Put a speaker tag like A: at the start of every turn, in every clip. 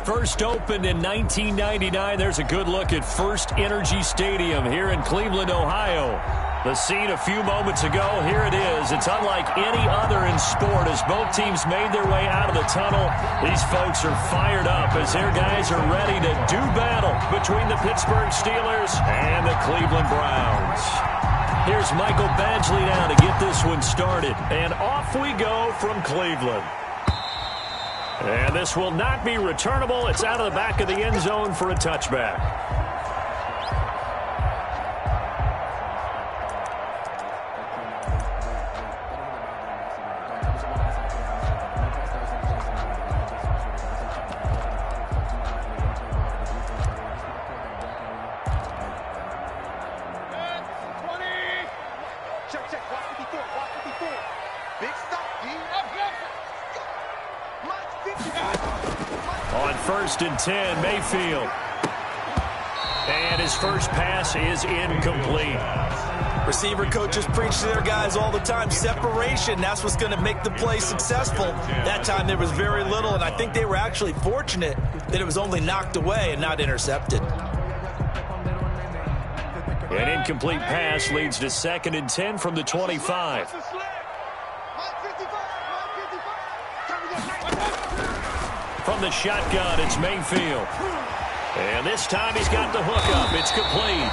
A: First opened in 1999. There's a good look at First Energy Stadium here in Cleveland, Ohio. The scene a few moments ago, here it is. It's unlike any other in sport as both teams made their way out of the tunnel. These folks are fired up as their guys are ready to do battle between the Pittsburgh Steelers and the Cleveland Browns. Here's Michael Badgley now to get this one started. And off we go from Cleveland. And this will not be returnable. It's out of the back of the end zone for a touchback. On 1st and 10, Mayfield. And his first pass is incomplete.
B: Receiver coaches preach to their guys all the time. Separation, that's what's going to make the play successful. That time there was very little, and I think they were actually fortunate that it was only knocked away and not intercepted.
A: An incomplete pass leads to 2nd and 10 from the 25. From the shotgun, it's Mayfield. And this time he's got the hook up. It's complete.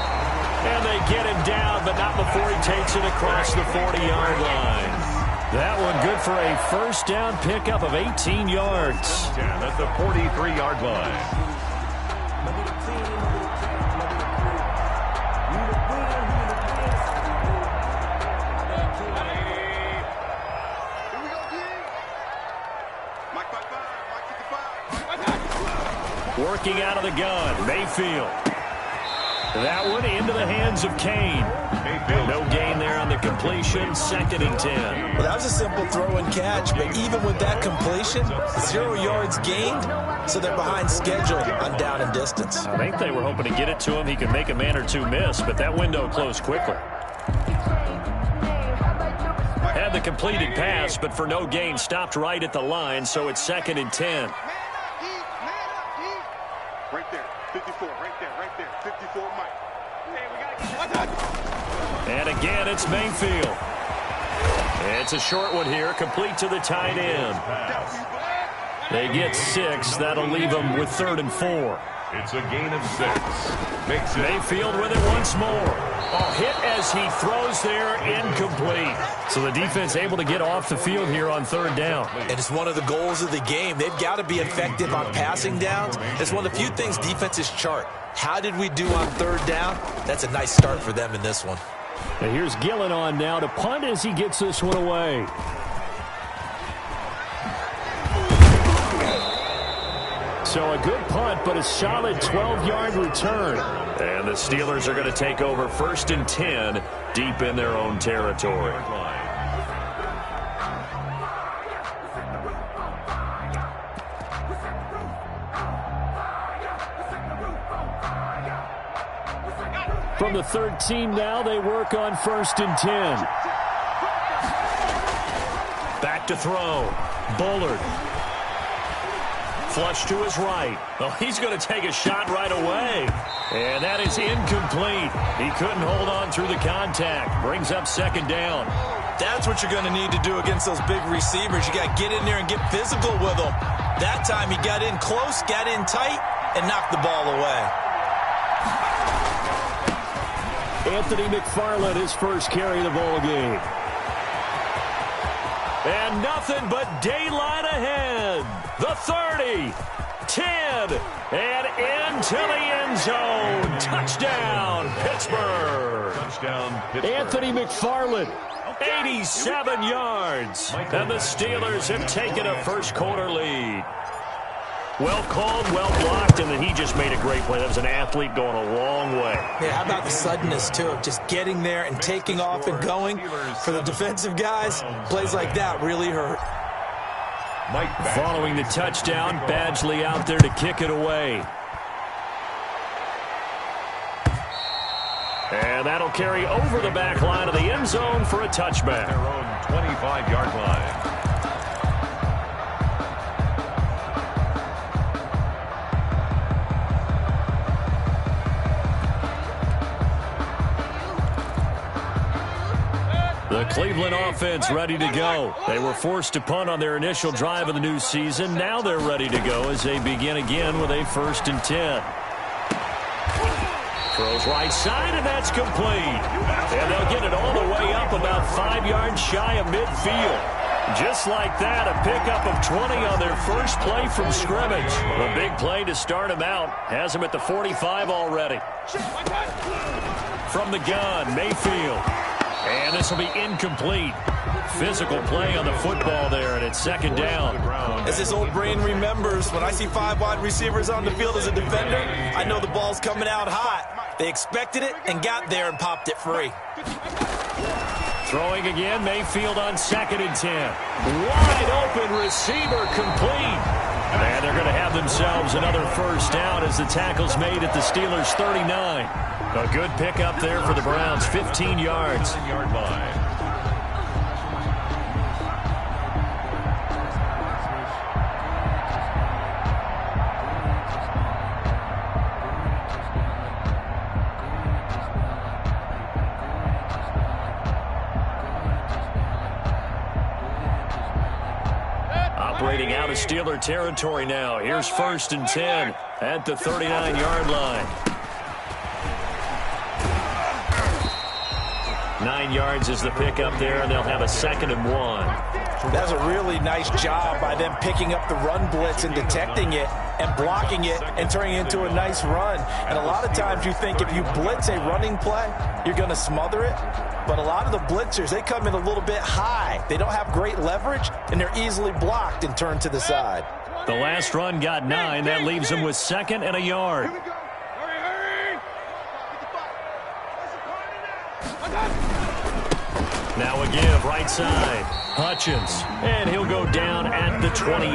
A: And they get him down, but not before he takes it across the 40-yard line. That one good for a first down pickup of 18 yards.
C: Down at the 43-yard line.
A: Working out of the gun, Mayfield. That one into the hands of Kane. No gain there on the completion, 2nd and 10.
B: Well, that was a simple throw and catch, but even with that completion, 0 yards gained, so they're behind schedule on down and distance.
A: I think they were hoping to get it to him. He could make a man or two miss, but that window closed quickly. Had the completed pass, but for no gain, stopped right at the line, so it's 2nd and 10.
D: Right there, 54, right there, 54, Mike. Hey, we gotta get
A: and again, it's Mayfield. It's a short one here, complete to the tight end. They get 6. That'll leave them with 3rd and 4.
C: It's a gain of 6.
A: Mayfield with it once more. A hit as he throws there, incomplete. So the defense able to get off the field here on 3rd down.
B: And it's one of the goals of the game. They've got to be effective on passing downs. It's one of the few things defenses chart. How did we do on 3rd down? That's a nice start for them in this one.
A: And here's Gillen on now to punt as he gets this one away. So a good punt, but a solid 12-yard return. And the Steelers are going to take over 1st and 10 deep in their own territory. From the 13 now, they work on 1st and 10. Back to throw. Bullard. Flush to his right. Well, he's going to take a shot right away. And that is incomplete. He couldn't hold on through the contact. Brings up 2nd down.
B: That's what you're going to need to do against those big receivers. You got to get in there and get physical with them. That time he got in close, got in tight, and knocked the ball away.
A: Anthony McFarland, his first carry of the ball game. And nothing but daylight ahead. The 30, 10, and into the end zone. Touchdown, Pittsburgh.
C: Touchdown, Pittsburgh.
A: Anthony McFarland, 87 yards. And the Steelers have taken a first quarter lead. Well called, well blocked, and then he just made a great play. That was an athlete going a long way.
B: Yeah, how about the suddenness, too, of just getting there and taking off and going? For the defensive guys, plays like that really hurt.
A: Following the touchdown, Badgley out there to kick it away. And that'll carry over the back line of the end zone for a touchback.
C: Their own 25-yard line.
A: Cleveland offense ready to go. They were forced to punt on their initial drive of the new season. Now they're ready to go as they begin again with a 1st and 10. Throws right side, and that's complete. And they'll get it all the way up about 5 yards shy of midfield. Just like that, a pickup of 20 on their first play from scrimmage. A big play to start him out. Has him at the 45 already. From the gun, Mayfield. And this will be incomplete. Physical play on the football there, and it's 2nd down.
B: As his old brain remembers, when I see 5 wide receivers on the field as a defender, I know the ball's coming out hot. They expected it and got there and popped it free.
A: Throwing again, Mayfield on 2nd and 10. Wide open receiver complete. And they're going to have themselves another 1st down as the tackle's made at the Steelers' 39. A good pickup there for the Browns, 15 yards.
C: 10-yard line.
A: Operating out of Steeler territory now. Here's 1st and 10 at the 39-yard line. 9 yards is the pickup there, and they'll have a 2nd and 1.
B: That's a really nice job by them picking up the run blitz and detecting it and blocking it and turning it into a nice run. And a lot of times you think if you blitz a running play, you're going to smother it. But a lot of the blitzers, they come in a little bit high. They don't have great leverage, and they're easily blocked and turned to the side.
A: The last run got 9. That leaves them with 2nd and a yard. Now a give, right side. Hutchins, and he'll go down at the 28.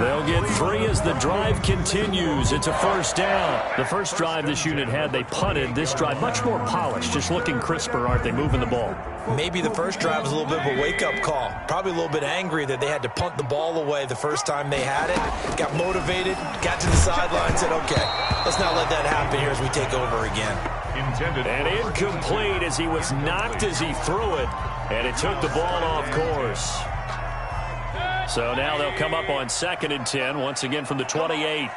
A: They'll get 3 as the drive continues. It's a 1st down. The first drive this unit had, they punted. This drive, much more polished, just looking crisper, aren't they, moving the ball?
B: Maybe the first drive was a little bit of a wake-up call. Probably a little bit angry that they had to punt the ball away the first time they had it. Got motivated, got to the sideline, said, okay, let's not let that happen here as we take over again.
A: And incomplete as he was knocked as he threw it, and it took the ball off course. So now they'll come up on 2nd and 10, once again from the 28.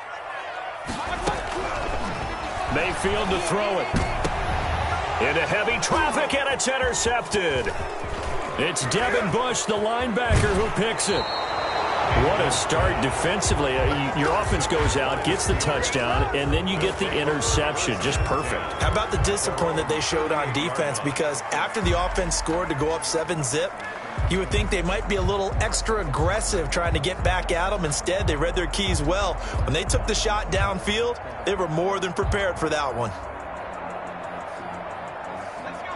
A: Mayfield to throw it. Into heavy traffic, and it's intercepted. It's Devin Bush, the linebacker, who picks it. What a start defensively. Your offense goes out, gets the touchdown, and then you get the interception. Just perfect. How
B: about the discipline that they showed on defense? Because after the offense scored to go up 7-zip, you would think they might be a little extra aggressive trying to get back at them. Instead, they read their keys well. When they took the shot downfield, they were more than prepared for that one.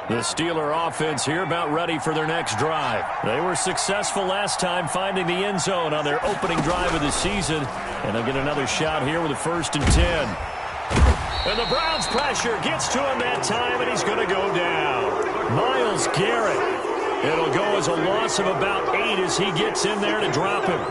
A: The Steeler offense here about ready for their next drive. They were successful last time finding the end zone on their opening drive of the season. And they'll get another shot here with a 1st and 10. And the Browns pressure gets to him that time, and he's going to go down. Myles Garrett. It'll go as a loss of about 8 as he gets in there to drop him.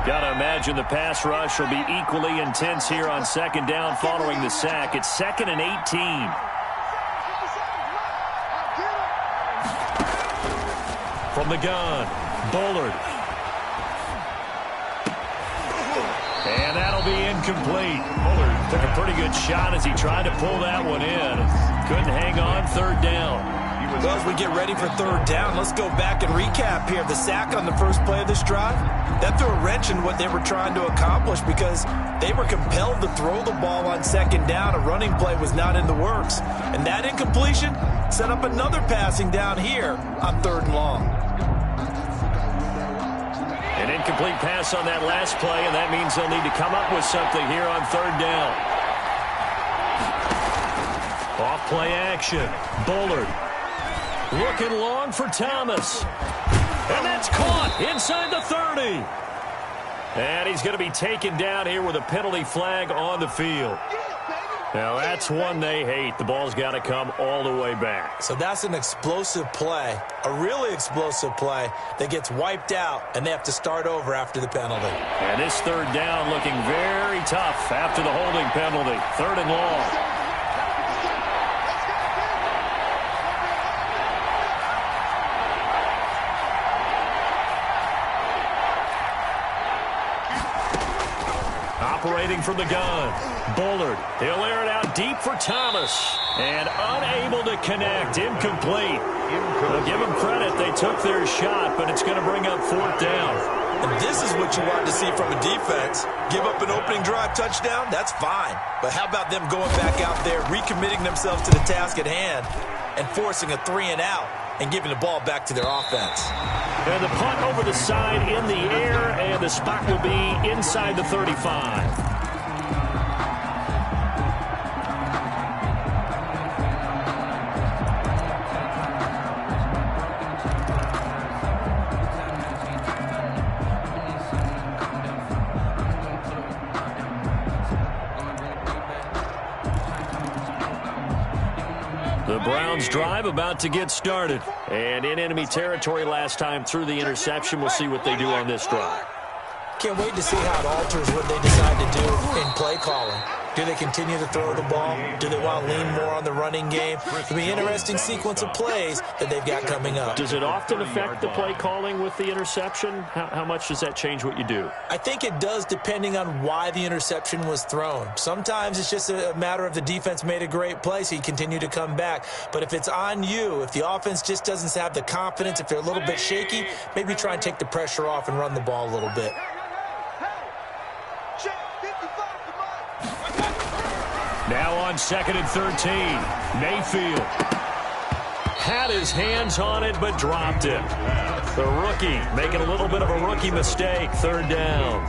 A: Gotta imagine the pass rush will be equally intense here on 2nd down following the sack. It's 2nd and 18. From the gun, Bullard. And that'll be incomplete. Bullard took a pretty good shot as he tried to pull that one in. Couldn't hang on, 3rd down.
B: Well, as we get ready for 3rd down, let's go back and recap here. The sack on the first play of this drive, that threw a wrench in what they were trying to accomplish because they were compelled to throw the ball on 2nd down. A running play was not in the works. And that incompletion set up another passing down here on 3rd and long.
A: An incomplete pass on that last play, and that means they'll need to come up with something here on 3rd down. Off play action. Bullard. Looking long for Thomas. And that's caught inside the 30. And he's going to be taken down here with a penalty flag on the field. Now, that's one they hate. The ball's got to come all the way back.
B: So that's an explosive play, a really explosive play that gets wiped out, and they have to start over after the penalty.
A: And this third down looking very tough after the holding penalty. 3rd and long. Operating from the gun. Bullard. He'll air it out deep for Thomas. And unable to connect. Incomplete. They'll give them credit. They took their shot, but it's going to bring up 4th down.
B: And this is what you want to see from a defense. Give up an opening drive touchdown, that's fine. But how about them going back out there, recommitting themselves to the task at hand, and forcing a 3-and-out and giving the ball back to their offense.
A: And the punt over the side in the air, and the spot will be inside the 35. The Browns drive about to get started. And in enemy territory last time through the interception. We'll see what they do on this drive.
B: Can't wait to see how it alters what they decide to do in play calling. Do they continue to throw the ball? Do they want to lean more on the running game? It'll be an interesting sequence of plays that they've got coming up.
A: Does it often affect the play calling with the interception? How much does that change what you do?
B: I think it does depending on why the interception was thrown. Sometimes it's just a matter of the defense made a great play, so you continue to come back. But if it's on you, if the offense just doesn't have the confidence, if they're a little bit shaky, maybe try and take the pressure off and run the ball a little bit.
A: Now on 2nd and 13, Mayfield had his hands on it but dropped it. The rookie making a little bit of a rookie mistake. 3rd down.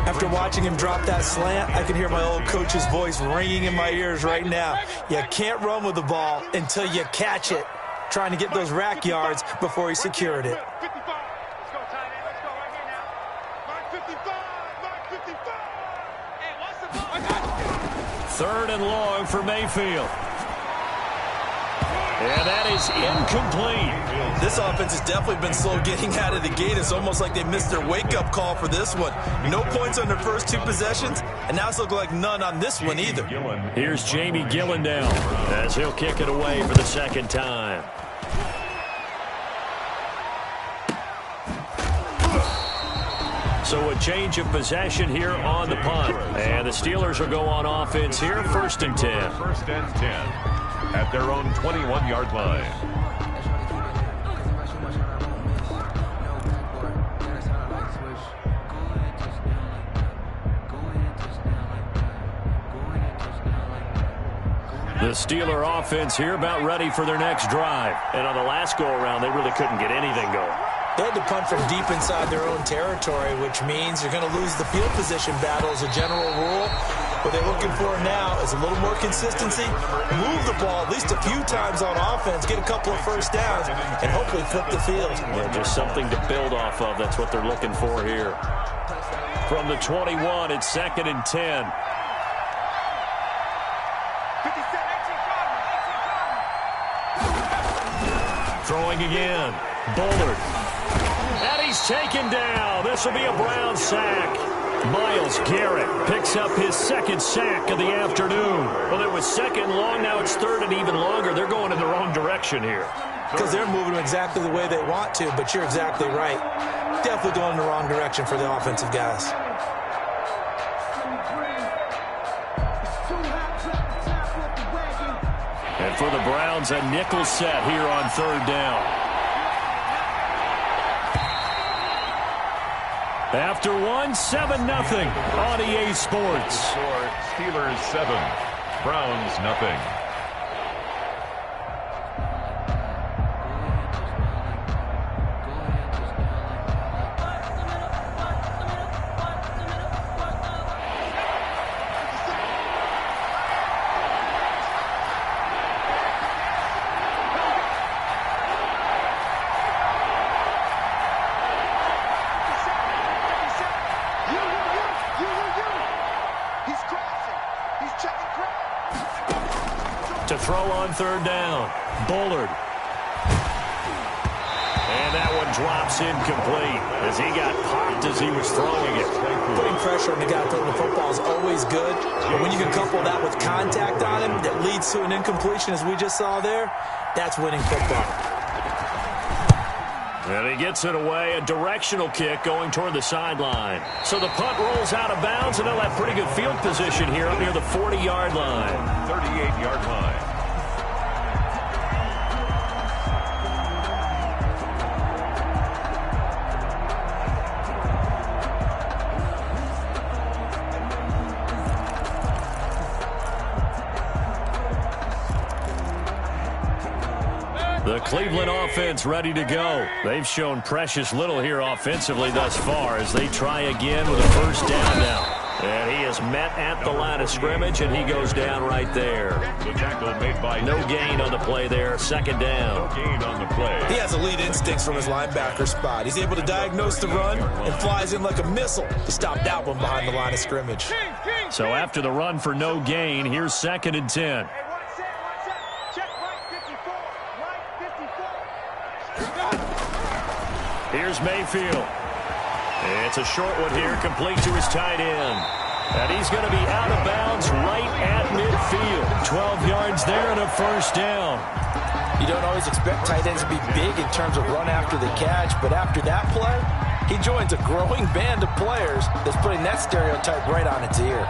B: After watching him drop that slant, I can hear my old coach's voice ringing in my ears right now. You can't run with the ball until you catch it, trying to get those rack yards before he secured it.
A: 3rd and long for Mayfield. And that is incomplete.
B: This offense has definitely been slow getting out of the gate. It's almost like they missed their wake-up call for this one. No points on their first 2 possessions, and now it's looking like none on this one either.
A: Here's Jamie Gillandale as he'll kick it away for the 2nd time. So a change of possession here on the punt. And the Steelers will go on offense here, 1st and 10.
C: 1st and 10 at their own 21-yard line.
A: The Steeler offense here about ready for their next drive. And on the last go-around, they really couldn't get anything going.
B: They had to punt from deep inside their own territory, which means you're going to lose the field position battle as a general rule. What they're looking for now is a little more consistency, move the ball at least a few times on offense, get a couple of 1st downs, and hopefully flip the field.
A: Yeah, just something to build off of. That's what they're looking for here. From the 21, it's 2nd and 10. Throwing again. Bullard. And he's taken down. This will be a Brown sack. Myles Garrett picks up his 2nd sack of the afternoon. Well, it was 2nd long. Now it's 3rd and even longer. They're going in the wrong direction here.
B: Because they're moving them exactly the way they want to, but you're exactly right. Definitely going in the wrong direction for the offensive guys.
A: And for the Browns, a nickel set here on 3rd down. After 7-0 on EA Sports.
C: Steelers 7, Browns nothing.
D: He's checking cross.
A: on third down. Bullard. And that one drops incomplete as he got popped as he was throwing it.
B: Putting pressure on the guy throwing the football is always good. But when you can couple that with contact on him that leads to an incompletion, as we just saw there, that's winning football.
A: And he gets it away, a directional kick going toward the sideline. So the punt rolls out of bounds, and they'll have pretty good field position here up near the 40-yard line.
C: 38-yard line.
A: The Cleveland offense ready to go. They've shown precious little here offensively thus far as they try again with a first down now. And he is met at the line of scrimmage, and he goes down right there.
C: The tackle made by
A: no gain on the play there. Second down.
C: No gain on the play.
B: He has elite instincts from his linebacker spot. He's able to diagnose the run and flies in like a missile to stop that one behind the line of scrimmage.
A: So after the run for no gain, here's 2nd and 10. Here's Mayfield. It's a short one here, complete to his tight end. And he's going to be out of bounds right at midfield. 12 yards there and a first down.
B: You don't always expect tight ends to be big in terms of run after the catch, but after that play, he joins a growing band of players that's putting that stereotype right on its ear.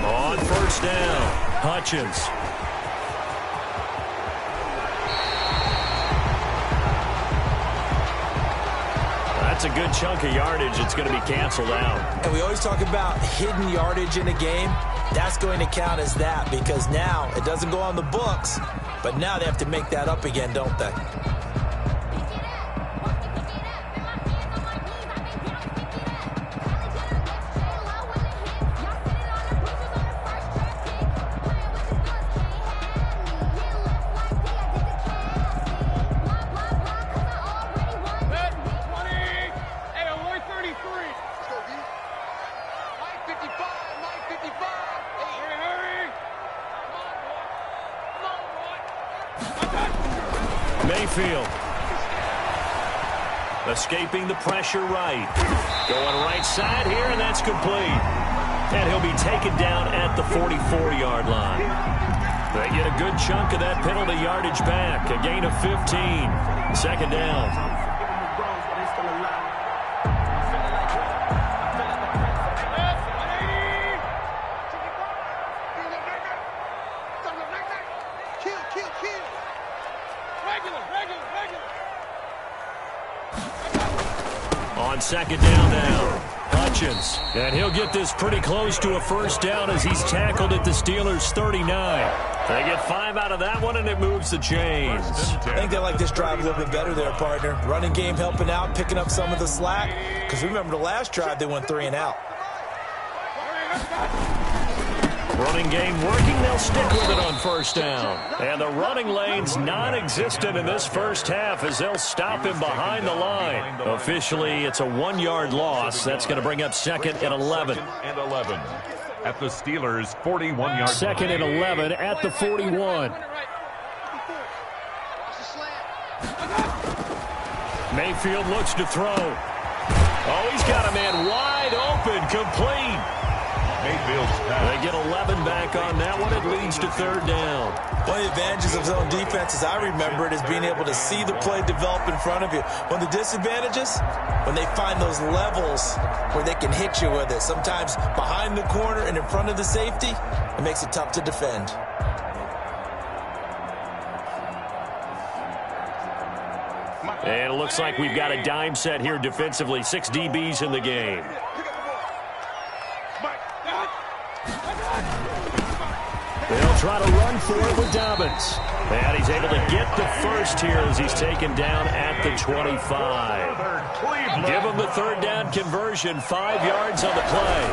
A: On first down, Hutchins. That's a good chunk of yardage. It's going to be canceled out.
B: And we always talk about hidden yardage in a game. That's going to count as that because now it doesn't go on the books, but now they have to make that up again, don't they?
A: Mayfield. Escaping the pressure right. Going right side here, and that's complete. And he'll be taken down at the 44-yard line. They get a good chunk of that penalty yardage back. A gain of 15. Second down. On second down now, Hutchins. And he'll get this pretty close to a first down as he's tackled at the Steelers' 39. They get 5 out of that one, and it moves the chains.
B: I think they like this drive a little bit better there, partner. Running game helping out, picking up some of the slack. Because remember the last drive, they went 3 and out.
A: Running game working, they'll stick with it on first down. And the running lane's non-existent in this first half as they'll stop him behind the line. Officially, it's a 1-yard loss. That's going to bring up 2nd and 11.
C: 2nd and 11 at the Steelers' 41-yard
A: 2nd and 11 at the 41. Mayfield looks to throw. Oh, he's got a man wide open, complete. They get 11 back on that one. It leads to third down.
B: One of the advantages of zone defense, as I remember it, is being able to see the play develop in front of you. One of the disadvantages, when they find those levels where they can hit you with it, sometimes behind the corner and in front of the safety, it makes it tough to defend.
A: And it looks like we've got a dime set here defensively. 6 DBs in the game. They'll try to run for it with Dobbins. And he's able to get the first here as he's taken down at the 25. Give him the third down conversion. 5 yards on the play.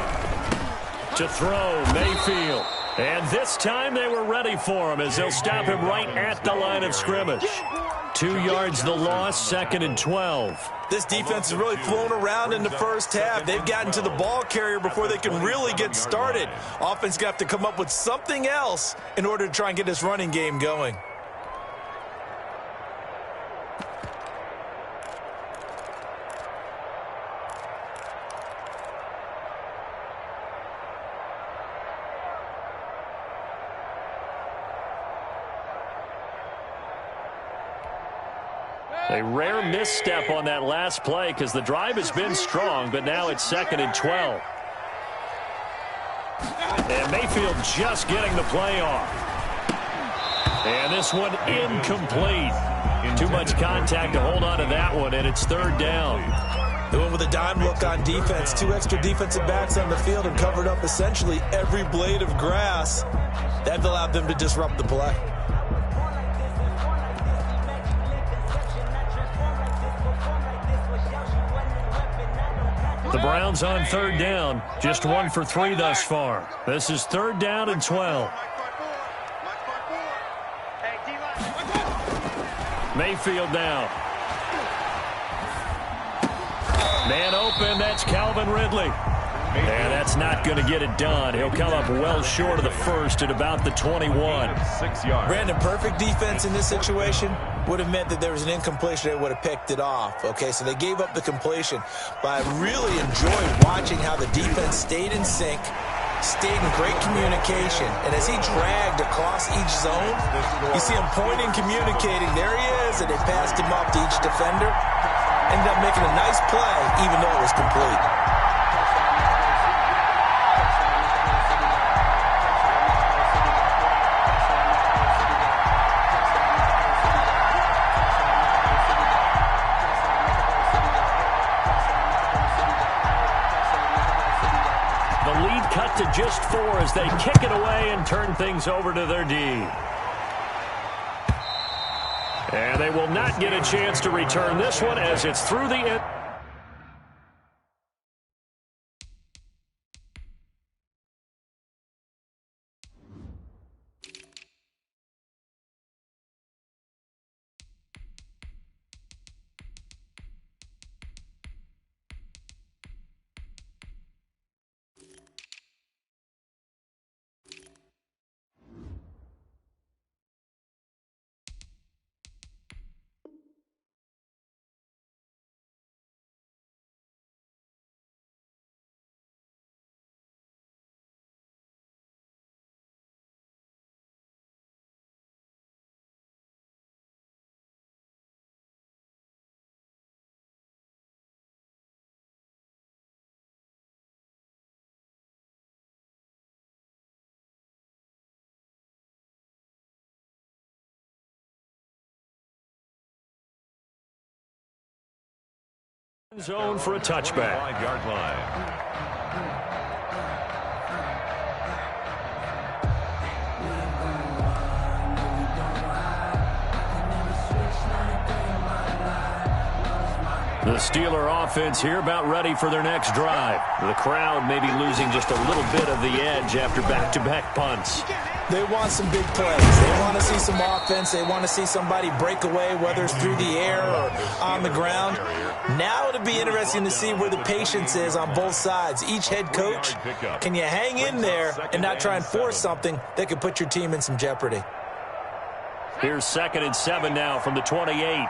A: To throw, Mayfield. And this time they were ready for him as they'll stop him right at the line of scrimmage. 2 yards the loss, 2nd and 12.
B: This defense has really flown around in the first half. They've gotten to the ball carrier before they can really get started. Offense got to come up with something else in order to try and get this running game going.
A: A rare misstep on that last play because the drive has been strong, but now it's 2nd and 12. And Mayfield just getting the play off. And this one incomplete. Too much contact to hold on to that one, and it's 3rd down.
B: They went with a dime look on defense. 2 extra defensive backs on the field and covered up essentially every blade of grass. That allowed them to disrupt the play.
A: The Browns on 3rd down, just 1 for 3 thus far. This is 3rd down and 12. Mayfield now. Man open, that's Calvin Ridley. And that's not going to get it done. He'll come up well short of the first at about the 21.
C: 6 yards.
B: Brandon, perfect defense in this situation would have meant that there was an incompletion. They would have picked it off. Okay, so they gave up the completion. But I really enjoyed watching how the defense stayed in sync, stayed in great communication. And as he dragged across each zone, you see him pointing, communicating. There he is, and they passed him up to each defender. Ended up making a nice play, even though it was complete.
A: To just 4 as they kick it away and turn things over to their D. And they will not get a chance to return this one as it's through the end. Zone for a touchback.
C: 5-yard line.
A: The Steeler offense here about ready for their next drive. The crowd may be losing just a little bit of the edge after back-to-back punts.
B: They want some big plays. They want to see some offense. They want to see somebody break away, whether it's through the air or on the ground. Now it'll be interesting to see where the patience is on both sides. Each head coach, can you hang in there and not try and force something that could put your team in some jeopardy?
A: Here's 2nd and 7 now from the 28.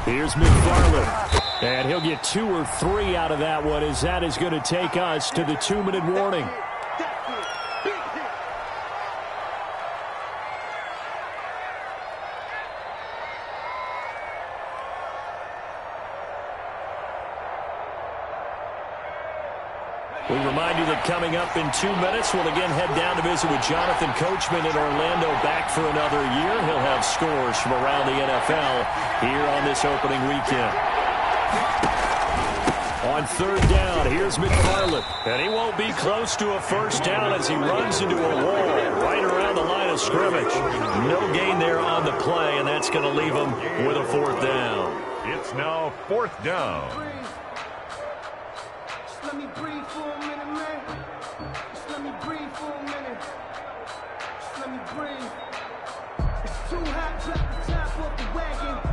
A: Here's McFarland. And he'll get 2 or 3 out of that one, as that is going to take us to the 2-minute warning. We remind you that coming up in 2 minutes, we'll again head down to visit with Jonathan Coachman in Orlando, back for another year. He'll have scores from around the NFL here on this opening weekend. On 3rd down, here's McFarland. And he won't be close to a first down as he runs into a wall right around the line of scrimmage. No gain there on the play, and that's going to leave him with a 4th down.
C: It's now 4th down.
E: Just let me breathe for a minute, man. Just let me breathe for a minute. Just let me breathe.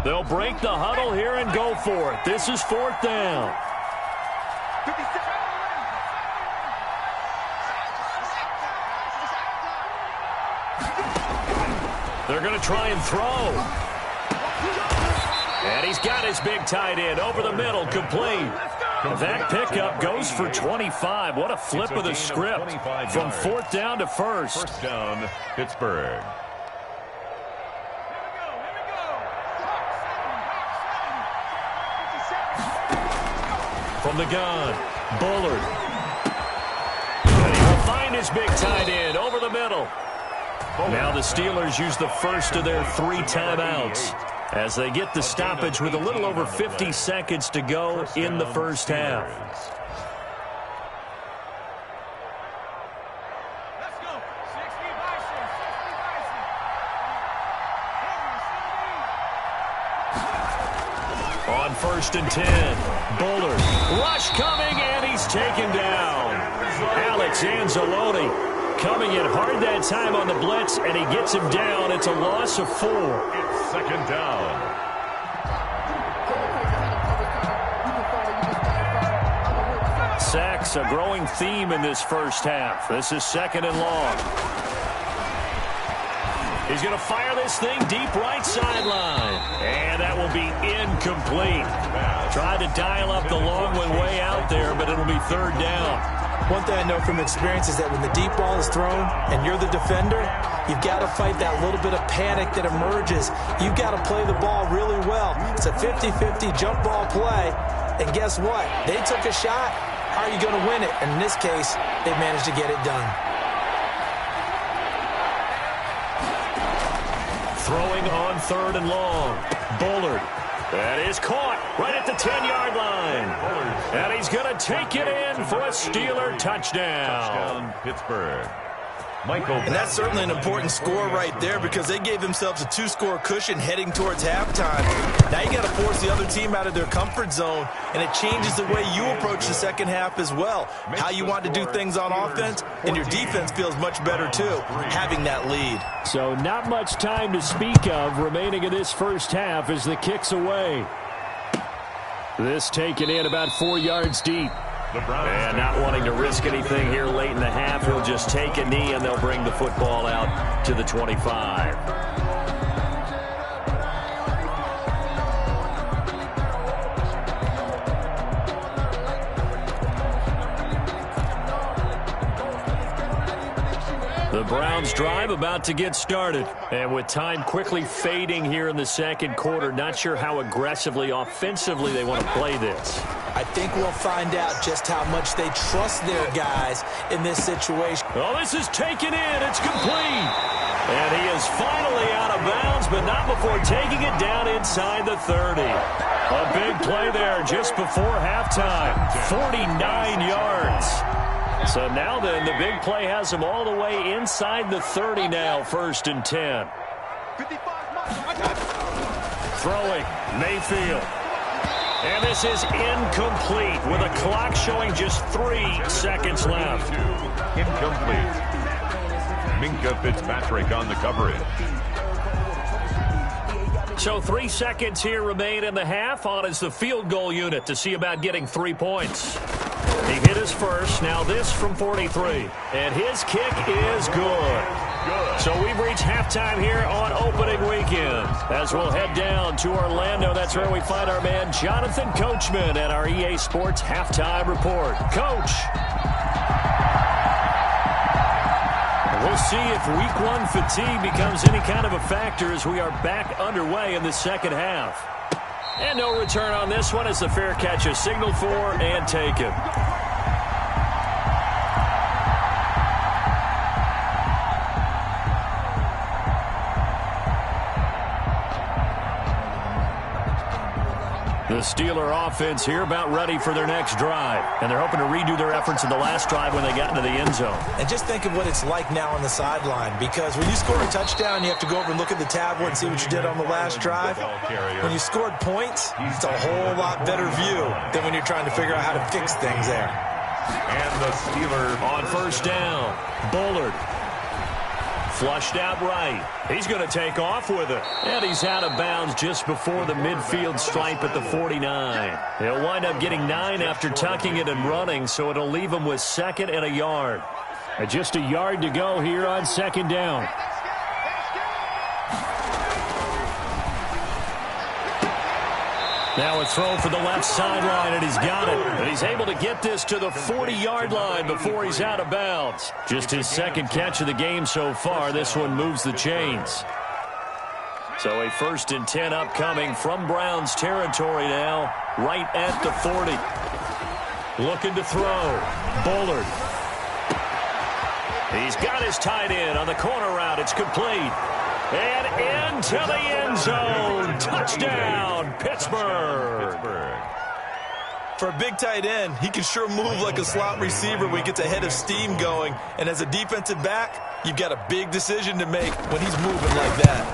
A: They'll break the huddle here and go for it. This is 4th down. They're going to try and throw. And he's got his big tight end over the middle, complete. That pickup goes for 25. What a flip of the script from 4th down to 1st.
C: 1st down, Pittsburgh.
A: From the gun, Bullard. And he will find his big tight end over the middle. Now the Steelers use the first of their 3 timeouts as they get the stoppage with a little over 50 seconds to go in the first half. On 1st and 10, Bullard. Rush coming, and he's taken down. Alex Anzalone coming in hard that time on the blitz, and he gets him down. It's a loss of 4.
C: It's 2nd down.
A: Sacks, a growing theme in this first half. This is 2nd and long. He's going to fire this thing deep right sideline. And that will be incomplete. Tried to dial up the long one way out there, but it'll be 3rd down.
B: One thing I know from experience is that when the deep ball is thrown and you're the defender, you've got to fight that little bit of panic that emerges. You've got to play the ball really well. It's a 50-50 jump ball play. And guess what? They took a shot. How are you going to win it? And in this case, they managed to get it done.
A: Throwing on 3rd and long. Bullard. That is caught right at the 10-yard line. And he's going to take it in for a Steeler touchdown.
C: Pittsburgh.
B: And that's certainly an important score right there because they gave themselves a 2-score cushion heading towards halftime. Now you got to force the other team out of their comfort zone, and it changes the way you approach the second half as well. How you want to do things on offense, and your defense feels much better too, having that lead.
A: So not much time to speak of remaining in this first half as the kick's away. This taken in about 4 yards deep. And not wanting to risk anything here late in the half, he'll just take a knee and they'll bring the football out to the 25. The Browns drive about to get started. And with time quickly fading here in the second quarter, not sure how aggressively, offensively they want to play this.
B: I think we'll find out just how much they trust their guys in this situation.
A: Oh, this is taken in. It's complete. And he is finally out of bounds, but not before taking it down inside the 30. A big play there just before halftime. 49 yards. So now then, the big play has him all the way inside the 30 now, 1st and 10. Throwing, Mayfield. And this is incomplete with a clock showing just 3 seconds left.
C: Incomplete. Minka Fitzpatrick on the coverage.
A: So 3 seconds here remain in the half. On is the field goal unit to see about getting 3 points. He hit his first. Now this from 43. And his kick is good. So we've reached halftime here on opening weekend. As we'll head down to Orlando, that's where we find our man Jonathan Coachman at our EA Sports Halftime Report. Coach. We'll see if Week 1 fatigue becomes any kind of a factor as we are back underway in the second half. And no return on this one as the fair catch is signaled for and taken. The Steeler offense here about ready for their next drive. And they're hoping to redo their efforts in the last drive when they got into the end zone.
B: And just think of what it's like now on the sideline, because when you score a touchdown, you have to go over and look at the tablet and see what you did on the last drive. When you scored points, it's a whole lot better view than when you're trying to figure out how to fix things there.
C: And the Steelers
A: on 1st down, Bullard Flushed out right. He's going to take off with it. And he's out of bounds just before the midfield stripe at the 49. He'll wind up getting 9 after tucking it and running, so it'll leave him with 2nd and a yard. And just a yard to go here on 2nd down. Now a throw for the left sideline, and he's got it. And he's able to get this to the 40-yard line before he's out of bounds. Just his 2nd catch of the game so far. This one moves the chains. So a 1st and 10 upcoming from Browns territory now, right at the 40. Looking to throw. Bullard. He's got his tight end on the corner route. It's complete. And into the end zone. Touchdown, Pittsburgh.
B: For a big tight end, he can sure move like a slot receiver when he gets a head of steam going. And as a defensive back, you've got a big decision to make when he's moving like that.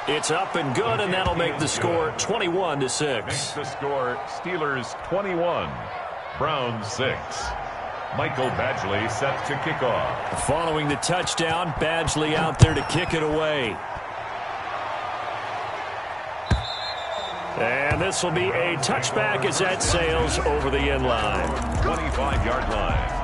A: It's up and good, and that'll make the score 21-6.
C: Makes the score Steelers 21, Browns 6. Michael Badgley set to kick off.
A: Following the touchdown, Badgley out there to kick it away. And this will be a touchback as that sails over the end line.
C: 25-yard line.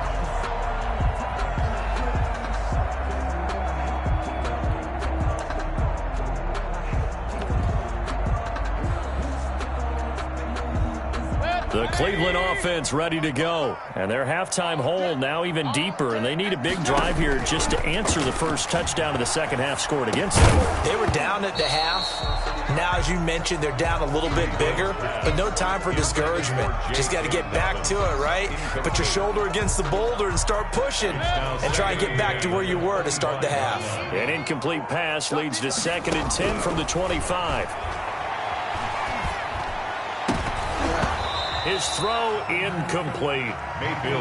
A: The Cleveland offense ready to go. And their halftime hole now even deeper. And they need a big drive here just to answer the first touchdown of the second half scored against them.
B: They were down at the half. Now, as you mentioned, they're down a little bit bigger. But no time for discouragement. Just got to get back to it, right? Put your shoulder against the boulder and start pushing. And try and get back to where you were to start the half.
A: An incomplete pass leads to 2nd and 10 from the 25. His throw incomplete.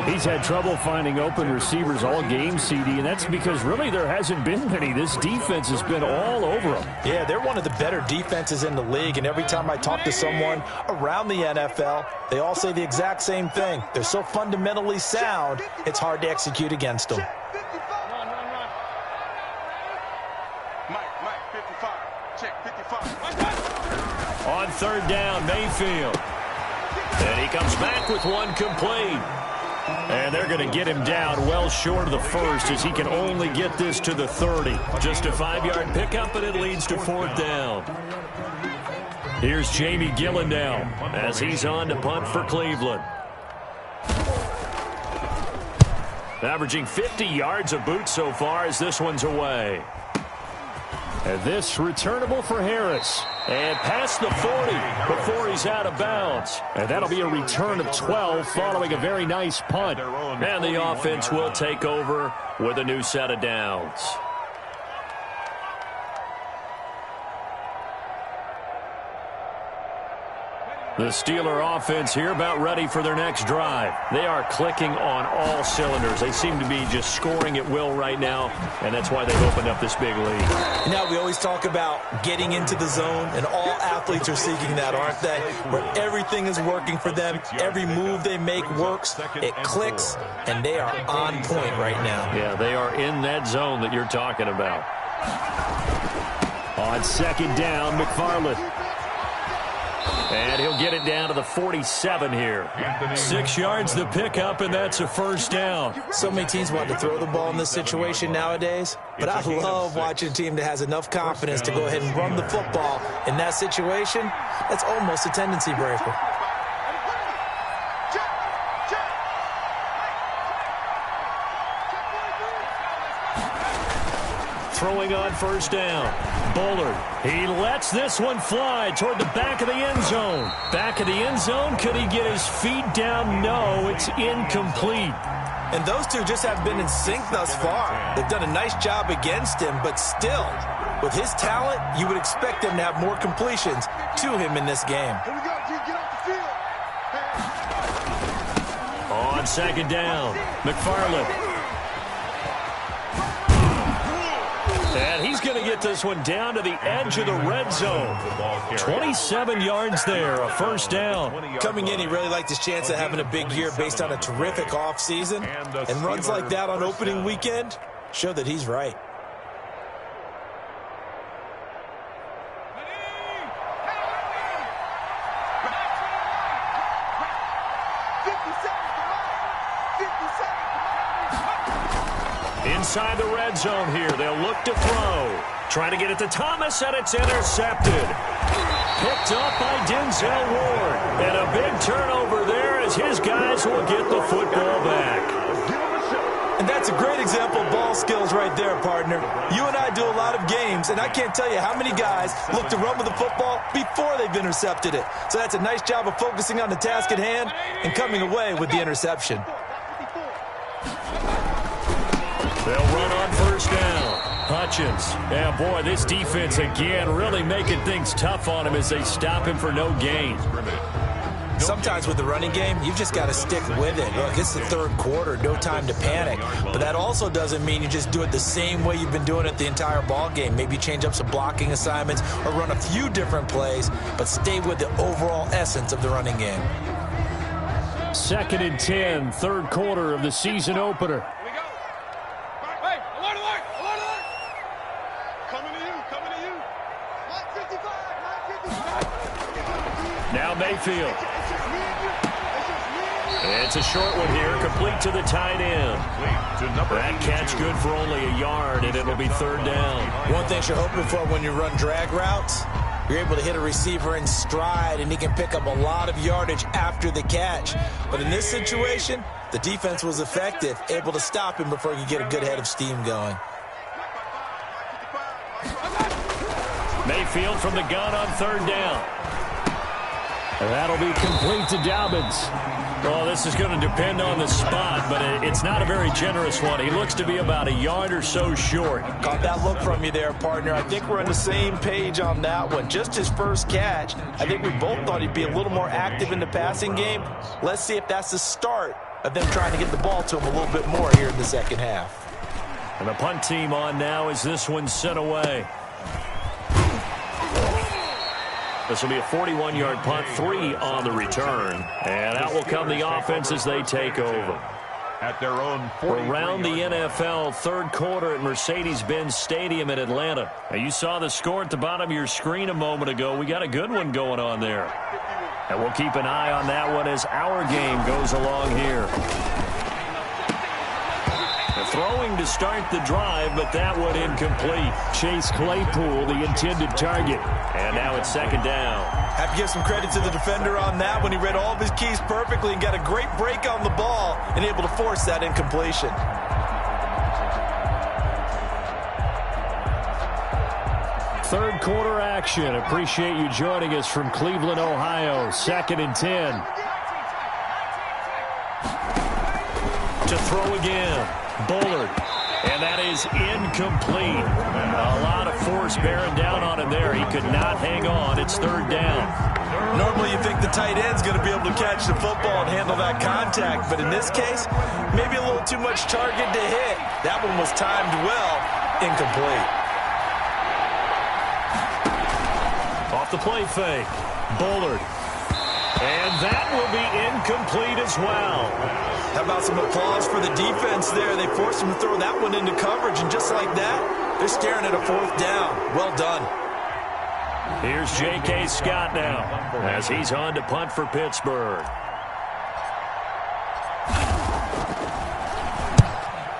A: He's had trouble finding open receivers all game, CD, and that's because really there hasn't been many. This defense has been all over them.
B: Yeah, they're one of the better defenses in the league, and every time I talk to someone around the NFL, they all say the exact same thing. They're so fundamentally sound, it's hard to execute against them.
D: Mike, 55. Check, 55.
A: On 3rd down, Mayfield. And he comes back with one complete. And they're going to get him down well short of the first as he can only get this to the 30. Just a 5-yard pickup, and it leads to 4th down. Here's Jamie Gillen now as he's on to punt for Cleveland. Averaging 50 yards a boot so far as this one's away. And this returnable for Harris. And past the 40 before he's out of bounds. And that'll be a return of 12 following a very nice punt. And the offense will take over with a new set of downs. The Steeler offense here about ready for their next drive. They are clicking on all cylinders. They seem to be just scoring at will right now, and that's why they've opened up this big lead.
B: Now, we always talk about getting into the zone, and all athletes are seeking that, aren't they? Where everything is working for them. Every move they make works. It clicks, and they are on point right now.
A: Yeah, they are in that zone that you're talking about. On 2nd down, McFarland. And he'll get it down to the 47 here. 6 yards the pickup, and that's a 1st down.
B: So many teams want to throw the ball in this situation nowadays, but I love watching a team that has enough confidence to go ahead and run the football. In that situation, that's almost a tendency breaker.
A: Throwing on 1st down. Bullard. He lets this one fly toward the back of the end zone. Back of the end zone. Could he get his feet down? No, it's incomplete.
B: And those two just have been in sync thus far. They've done a nice job against him, but still, with his talent, you would expect him to have more completions to him in this game.
D: Here we go, G. Get off the field.
A: On 2nd down, McFarland. And he's going to get this one down to the edge of the red zone. 27 yards there, a 1st down.
B: Coming in, he really liked his chance of having a big year based on a terrific offseason. And runs like that on opening weekend, show that he's right.
A: Inside the red zone here, they'll look to throw. Trying to get it to Thomas, and it's intercepted. Picked up by Denzel Ward. And a big turnover there as his guys will get the football back.
B: And that's a great example of ball skills right there, partner. You and I do a lot of games, and I can't tell you how many guys look to run with the football before they've intercepted it. So that's a nice job of focusing on the task at hand and coming away with the interception.
A: They'll run on first down. Hutchins. Yeah, boy, this defense again really making things tough on him as they stop him for no gain.
B: Sometimes with the running game, you've just got to stick with it. Look, it's the third quarter, no time to panic. But that also doesn't mean you just do it the same way you've been doing it the entire ball game. Maybe change up some blocking assignments or run a few different plays, but stay with the overall essence of the running game.
A: 2nd and 10, third quarter of the season opener. Now Mayfield. It's a short one here, complete to the tight end. That catch good for only a yard, and it'll be third down.
B: One thing you're hoping for when you run drag routes, you're able to hit a receiver in stride, and he can pick up a lot of yardage after the catch. But in this situation, the defense was effective, able to stop him before he could get a good head of steam going.
A: Mayfield from the gun on third down. And that'll be complete to Dobbins. Well, this is going to depend on the spot, but it's not a very generous one. He looks to be about a yard or so short.
B: Caught that look from you there, partner. I think we're on the same page on that one. Just his first catch. I think we both thought he'd be a little more active in the passing game. Let's see if that's the start of them trying to get the ball to him a little bit more here in the second half.
A: And the punt team on now as this one's sent away. This will be a 41-yard punt, 3 on the return. And out will come the offense as they take over.
C: At their own
A: around the NFL, third quarter at Mercedes-Benz Stadium in Atlanta. Now, you saw the score at the bottom of your screen a moment ago. We got a good one going on there. And we'll keep an eye on that one as our game goes along here. Throwing to start the drive, but that one incomplete. Chase Claypool, the intended target. And now it's second down.
B: Have to give some credit to the defender on that when he read all of his keys perfectly and got a great break on the ball and able to force that incompletion.
A: Third quarter action. Appreciate you joining us from Cleveland, Ohio. 2nd and 10. To throw again. Bullard. And that is incomplete. A lot of force bearing down on him there. He could not hang on. It's third down.
B: Normally you think the tight end's going to be able to catch the football and handle that contact. But in this case, maybe a little too much target to hit. That one was timed well. Incomplete.
A: Off the play fake. Bullard. And that will be incomplete as well.
B: How about some applause for the defense there? They forced him to throw that one into coverage, and just like that, they're staring at a fourth down. Well done.
A: Here's J.K. Scott now as he's on to punt for Pittsburgh.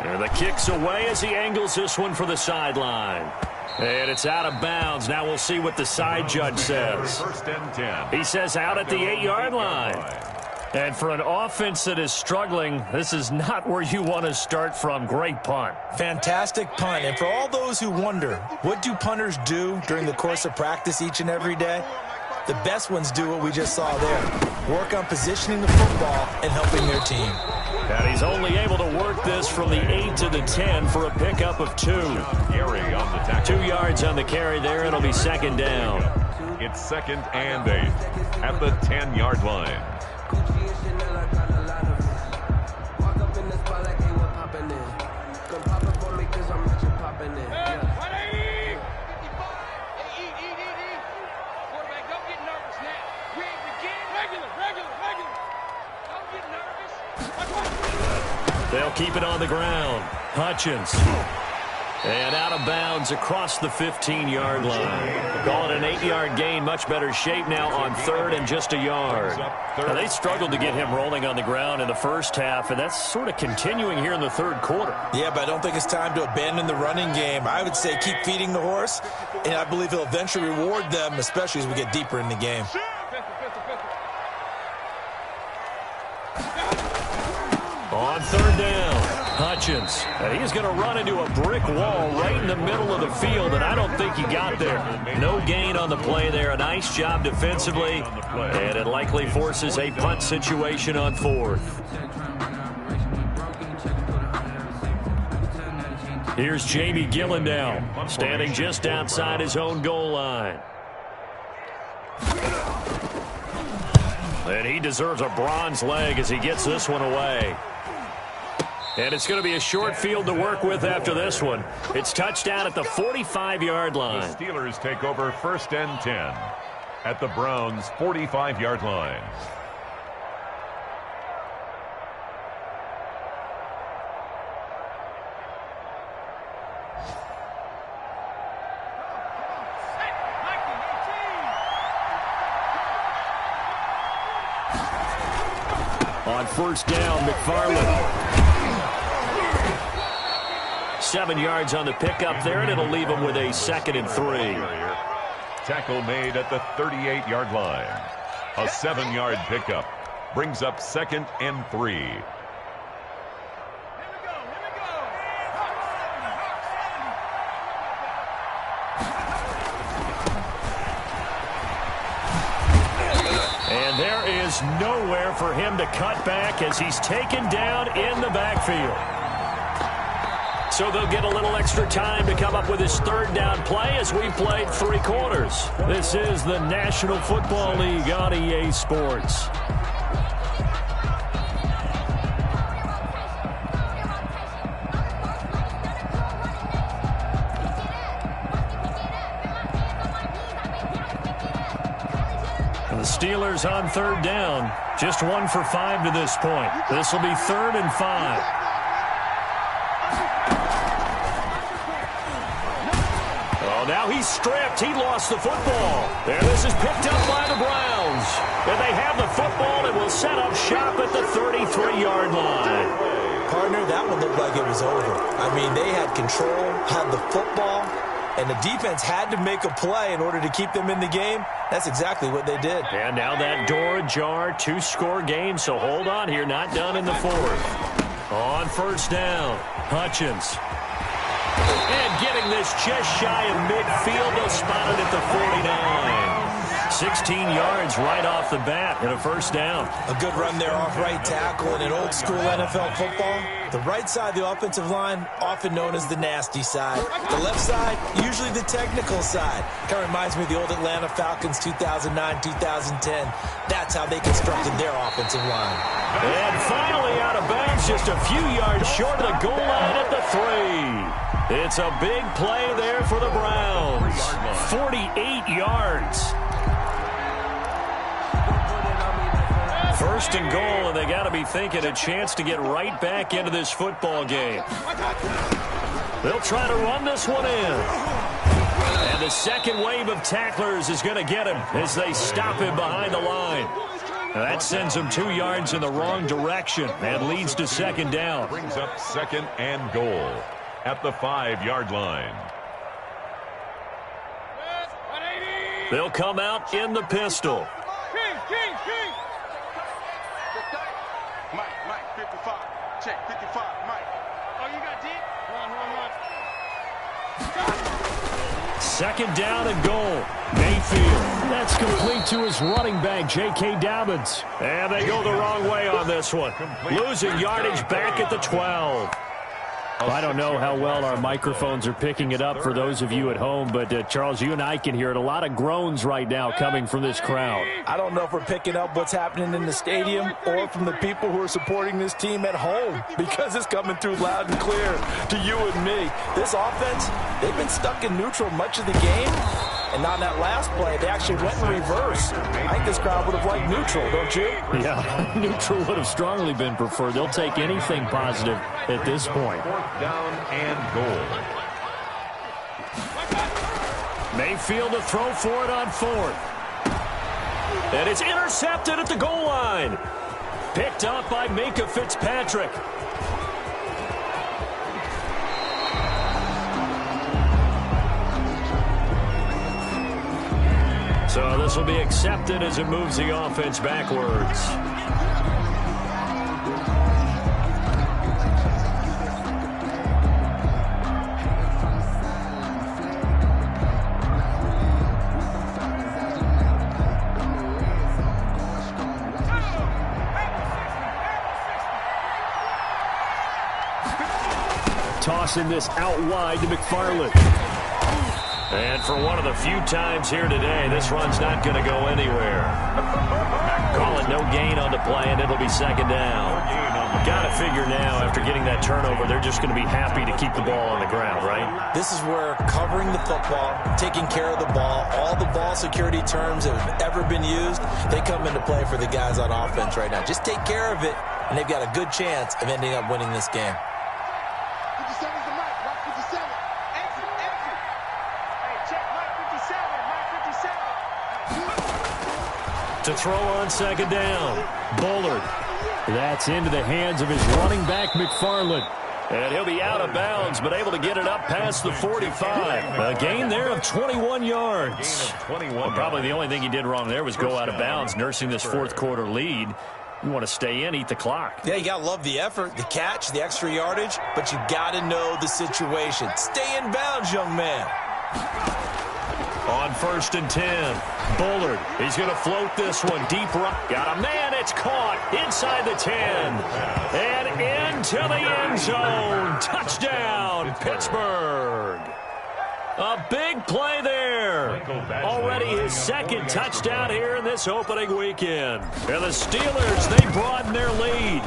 A: And the kick's away as he angles this one for the sideline. And it's out of bounds. Now we'll see what the side judge says.
C: First and 10.
A: He says out at the 8-yard line. And for an offense that is struggling, this is not where you want to start from. Great punt.
B: Fantastic punt. And for all those who wonder, what do punters do during the course of practice each and every day? The best ones do what we just saw there. Work on positioning the football and helping their team.
A: And he's only able to work this from the 8 to the 10 for a pickup of 2.
C: Gary on the tackle.
A: 2 yards on the carry there. It'll be second down.
C: It's 2nd and 8 at the 10-yard line.
A: They'll keep it on the ground. Hutchins. And out of bounds across the 15-yard line. Call it an 8-yard gain. Much better shape now on third and just a yard. Now, they struggled to get him rolling on the ground in the first half, and that's sort of continuing here in the third quarter.
B: Yeah, but I don't think it's time to abandon the running game. I would say keep feeding the horse, and I believe he'll eventually reward them, especially as we get deeper in the game.
A: On third down, Hutchins. And he's going to run into a brick wall right in the middle of the field, and I don't think he got there. No gain on the play there. A nice job defensively, and it likely forces a punt situation on fourth. Here's Jamie Gillen now, standing just outside his own goal line. And he deserves a bronze leg as he gets this one away. And it's going to be a short field to work with after this one. It's touchdown at the 45-yard line.
C: The Steelers take over 1st and 10 at the Browns' 45-yard line.
A: On first down, McFarland. 7 yards on the pickup there, and it'll leave him with a 2nd and 3.
C: Tackle made at the 38-yard line. A 7-yard pickup brings up 2nd and 3.
A: And there is nowhere for him to cut back as he's taken down in the backfield. So they'll get a little extra time to come up with his third down play as we've played 3 quarters. This is the National Football League on EA Sports. And the Steelers on third down. Just 1 for 5 to this point. This will be 3rd and 5. Now he's stripped. He lost the football. There, this is picked up by the Browns. And they have the football and will set up shop at the 33-yard line.
B: Partner, that one looked like it was over. I mean, they had control, had the football, and the defense had to make a play in order to keep them in the game. That's exactly what they did.
A: And now that door ajar, 2-score game, so hold on here, not done in the 4th. On first down, Hutchins. And getting this just shy of midfield, they'll spot it at the 49. 16 yards right off the bat and a first down.
B: A good run there off right tackle in an old-school NFL football. The right side of the offensive line, often known as the nasty side. The left side, usually the technical side. Kind of reminds me of the old Atlanta Falcons 2009-2010. That's how they constructed their offensive line.
A: And finally out of bounds, just a few yards short of the goal line at the 3. It's a big play there for the Browns. 48 yards. First and goal, and they got to be thinking a chance to get right back into this football game. They'll try to run this one in. And the second wave of tacklers is going to get him as they stop him behind the line. Now that sends him 2 yards in the wrong direction and leads to second down.
C: Brings up 2nd and goal at the 5-yard line.
A: They'll come out in the pistol.
D: Mike, 55. Check, 55, Mike. Oh, you got deep? Run.
A: Second down and goal. Mayfield. That's complete to his running back, J.K. Dobbins. And they go the wrong way on this one. Losing yardage back at the 12. I don't know how well our microphones are picking it up for those of you at home, but Charles, you and I can hear it. A lot of groans right now coming from this crowd.
B: I don't know if we're picking up what's happening in the stadium or from the people who are supporting this team at home, because it's coming through loud and clear to you and me. This offense, they've been stuck in neutral much of the game, And on that last play, they actually went in reverse. I think this crowd would have liked neutral, don't you?
A: Yeah, neutral would have strongly been preferred. They'll take anything positive at this point.
C: Fourth down and goal.
A: Mayfield to throw for it on fourth. And it's intercepted at the goal line. Picked up by Minka Fitzpatrick. So this will be accepted as it moves the offense backwards. Tossing this out wide to McFarland. And for one of the few times here today, this run's not going to go anywhere. Call it no gain on the play, and it'll be second down. Got to figure now, after getting that turnover, they're just going to be happy to keep the ball on the ground, right?
B: This is where covering the football, taking care of the ball, all the ball security terms that have ever been used, they come into play for the guys on offense right now. Just take care of it, and they've got a good chance of ending up winning this game.
A: To throw on second down. Bullard. That's into the hands of his running back, McFarland. And he'll be out of bounds, but able to get it up past the 45. A gain there of 21 yards. Well, probably the only thing he did wrong there was go out of bounds, nursing this fourth quarter lead. You want to stay in, eat the clock.
B: Yeah, you got to love the effort, the catch, the extra yardage, but you got to know the situation. Stay in bounds, young man.
A: On 1st and 10, Bullard. He's going to float this one deep right. Got a man. It's caught inside the 10. And into the end zone. Touchdown, Pittsburgh. A big play there. Already his second touchdown here in this opening weekend. And the Steelers, they broaden their lead.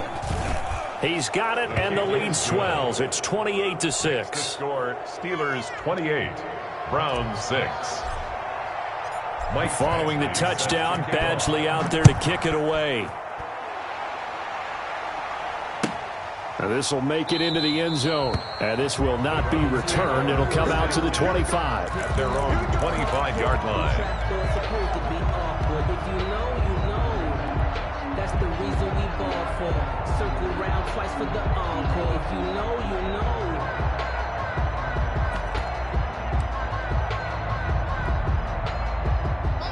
A: He's got it, and the lead swells. It's 28-6.
C: Score, Steelers 28, Browns 6.
A: Following the touchdown, Badgley out there to kick it away. Now this will make it into the end zone. And this will not be returned. It'll come out to the 25.
C: At their own 25-yard line.
E: If you know, you know. That's the reason we ball for. Circle round twice for the encore. If you know, you know.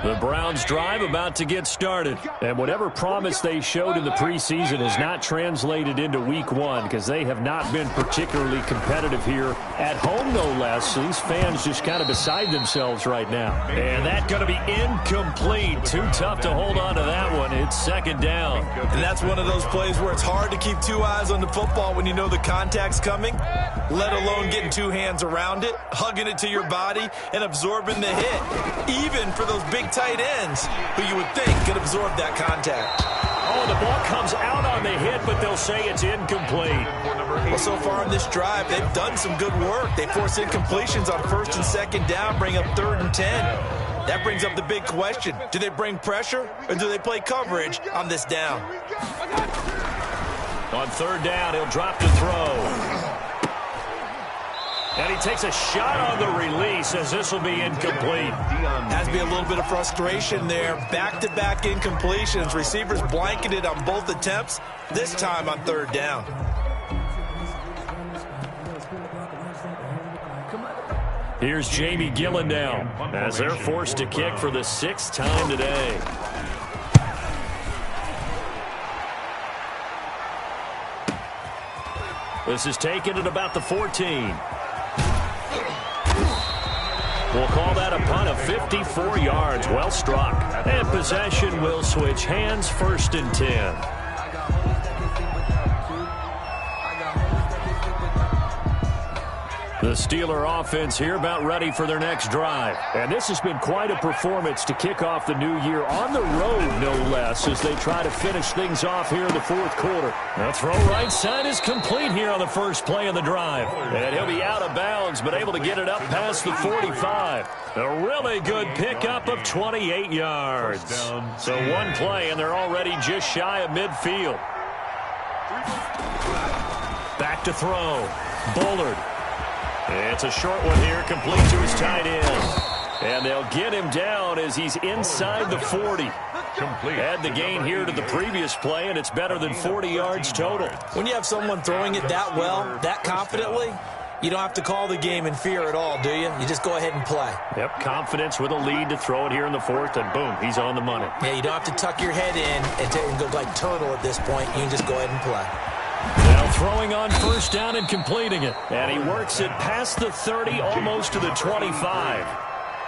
A: The Browns drive about to get started. And whatever promise they showed in the preseason has not translated into week one because they have not been particularly competitive here at home, no less. So these fans just kind of beside themselves right now. And that's going to be incomplete. Too tough to hold on to that one. It's second down.
B: And that's one of those plays where it's hard to keep two eyes on the football when you know the contact's coming, let alone getting two hands around it, hugging it to your body, and absorbing the hit. Even for those big tight ends who you would think could absorb that contact.
A: Oh, the ball comes out on the hit, but they'll say it's incomplete.
B: Well, so far in this drive, they've done some good work. They force incompletions on 1st and 2nd down, bring up 3rd and 10. That brings up the big question. Do they bring pressure or do they play coverage on this down?
A: On 3rd down, he'll drop to throw. And he takes a shot on the release as this will be incomplete.
B: Has to be a little bit of frustration there. Back-to-back incompletions. Receivers blanketed on both attempts, this time on 3rd down.
A: Here's Jamie Gillen now as they're forced to kick for the 6th time today. This is taken at about the 14. We'll call that a punt of 54 yards. Well struck. And possession will switch hands, 1st and 10. The Steeler offense here about ready for their next drive. And this has been quite a performance to kick off the new year on the road, no less, as they try to finish things off here in the fourth quarter. The throw right side is complete here on the first play of the drive. And he'll be out of bounds, but able to get it up past the 45. A really good pickup of 28 yards. So one play, and they're already just shy of midfield. Back to throw. Bullard. It's a short one here, complete to his tight end. And they'll get him down as he's inside the 40. Add the gain here to the previous play, and it's better than 40 yards total.
B: When you have someone throwing it that well, that confidently, you don't have to call the game in fear at all, do you? You just go ahead and play.
A: Yep, confidence with a lead to throw it here in the fourth, and boom, he's on the money.
B: Yeah, you don't have to tuck your head in and go like turtle at this point. You can just go ahead and play.
A: Now throwing on first down and completing it. And he works it past the 30, almost to the 25.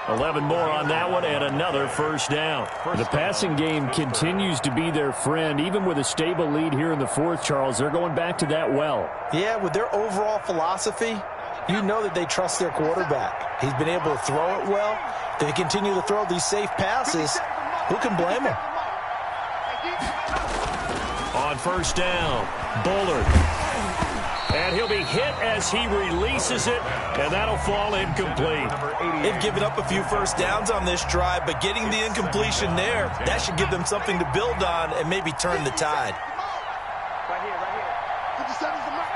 A: 11 more on that one, and another first down. The passing game continues to be their friend. Even with a stable lead here in the fourth, Charles, they're going back to that well.
B: Yeah, with their overall philosophy, you know that they trust their quarterback. He's been able to throw it well. If they continue to throw these safe passes, who can blame him?
A: On first down, Bullard. And he'll be hit as he releases it, and that'll fall incomplete.
B: They've given up a few first downs on this drive, but getting the incompletion there, that should give them something to build on and maybe turn the tide.
D: Right here, right here. 57's the mark.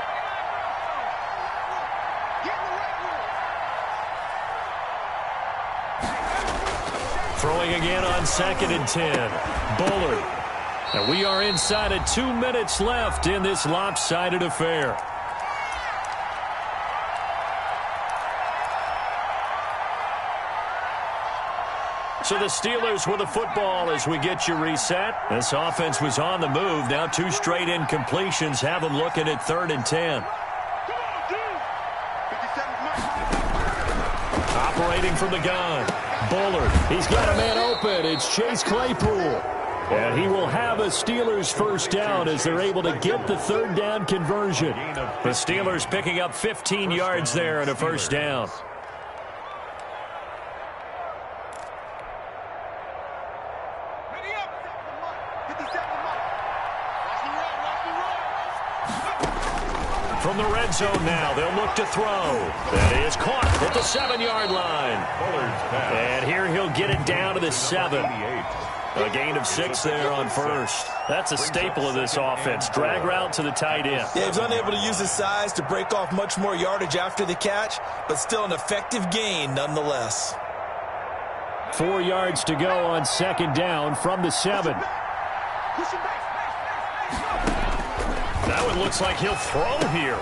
D: Get in the right room.
A: Throwing again on 2nd and 10. Bullard. And we are inside of 2 minutes left in this lopsided affair. So the Steelers with the football as we get you reset. This offense was on the move. Now 2 straight incompletions have them looking at 3rd and 10. Operating from the gun. Bullard. He's got a man open. It's Chase Claypool. And he will have a Steelers first down as they're able to get the 3rd down conversion. The Steelers picking up 15 yards there and a first down. From the red zone now, they'll look to throw. That is caught at the 7-yard line. And here he'll get it down to the 7. A gain of 6 there on first. That's a staple of this offense. Drag route to the tight end.
B: Yeah, he's unable to use his size to break off much more yardage after the catch, but still an effective gain nonetheless.
A: 4 yards to go on 2nd down from the 7. That one looks like he'll throw here.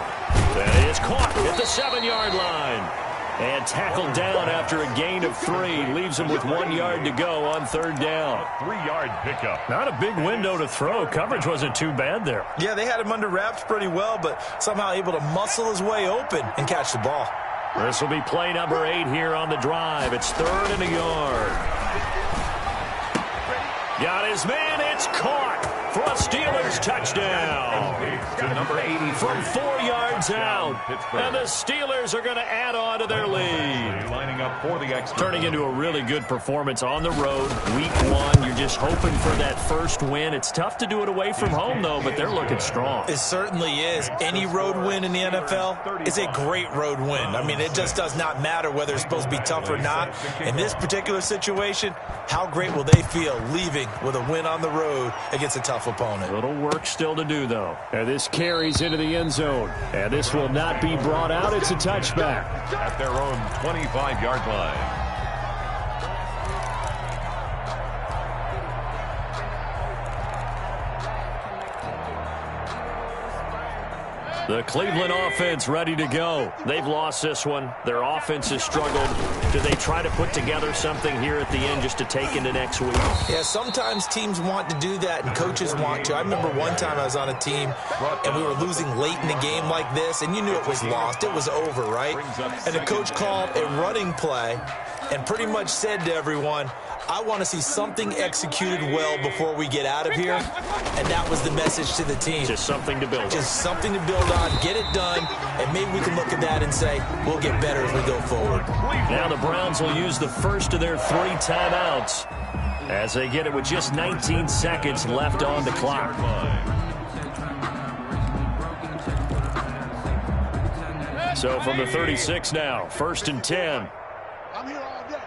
A: That is caught at the 7-yard line. And tackled down after a gain of 3. Leaves him with 1 yard to go on 3rd down.
C: 3-yard pickup.
A: Not a big window to throw. Coverage wasn't too bad there.
B: Yeah, they had him under wraps pretty well, but somehow able to muscle his way open and catch the ball.
A: This will be play number 8 here on the drive. It's 3rd and a yard. Got his man. It's caught for a Steelers touchdown.
C: To number 80
A: from 4 yards out. And the Steelers are going to add on to their lead.
C: Lining up for the extra.
A: Turning into a really good performance on the road. Week 1, you're just hoping for that first win. It's tough to do it away from home, though, but they're looking strong.
B: It certainly is. Any road win in the NFL is a great road win. I mean, it just does not matter whether it's supposed to be tough or not. In this particular situation, how great will they feel leaving with a win on the road against a tough opponent?
A: Little work still to do, though. And this carries into the end zone. And this will not be brought out. It's a touchback.
C: At their own 25-yard line.
A: The Cleveland offense ready to go. They've lost this one. Their offense has struggled. Do they try to put together something here at the end just to take into next week?
B: Yeah, sometimes teams want to do that and coaches want to. I remember one time I was on a team and we were losing late in the game like this, and you knew it was lost. It was over, right? And the coach called a running play and pretty much said to everyone, I want to see something executed well before we get out of here, and that was the message to the team.
A: Just something to build on.
B: Just something to build on, get it done, and maybe we can look at that and say, we'll get better as we go forward.
A: Now the Browns will use the first of their 3 timeouts as they get it with just 19 seconds left on the clock. So from the 36 now, 1st and 10.
D: I'm here all day.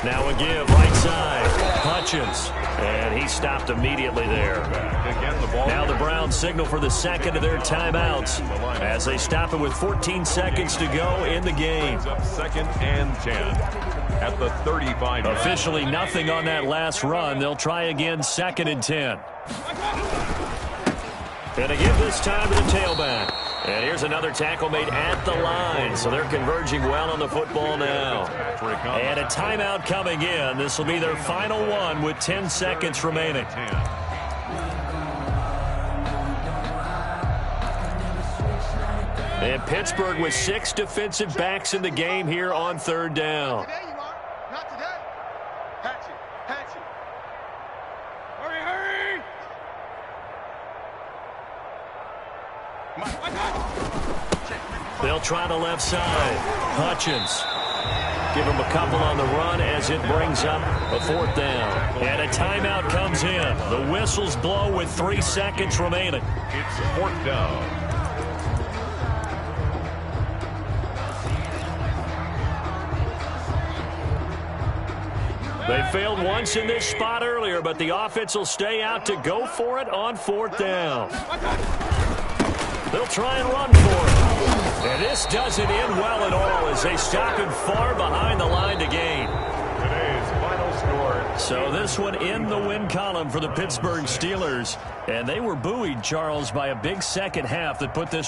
A: Now a give, right side, Hutchins, and he stopped immediately there. Now the Browns signal for the second of their timeouts as they stop it with 14 seconds to go in the game.
C: 2nd and 10 at the 35.
A: Officially nothing on that last run. They'll try again 2nd and 10. And a give this time to the tailback. And here's another tackle made at the line. So they're converging well on the football now. And a timeout coming in. This will be their final one with 10 seconds remaining. And Pittsburgh with 6 defensive backs in the game here on 3rd down.
D: Today you are. Not today. Hatchet. Hatchet. Hurry, hurry.
A: They'll try the left side. Hutchins. Give him a couple on the run as it brings up a 4th down. And a timeout comes in. The whistles blow with 3 seconds remaining.
C: It's 4th down.
A: They failed once in this spot earlier, but the offense will stay out to go for it on 4th down. They'll try and run for it. And this doesn't end well at all as they stop him far behind the line to gain.
C: Today's final score.
A: So this one in the win column for the Pittsburgh Steelers. And they were buoyed, Charles, by a big second half that put this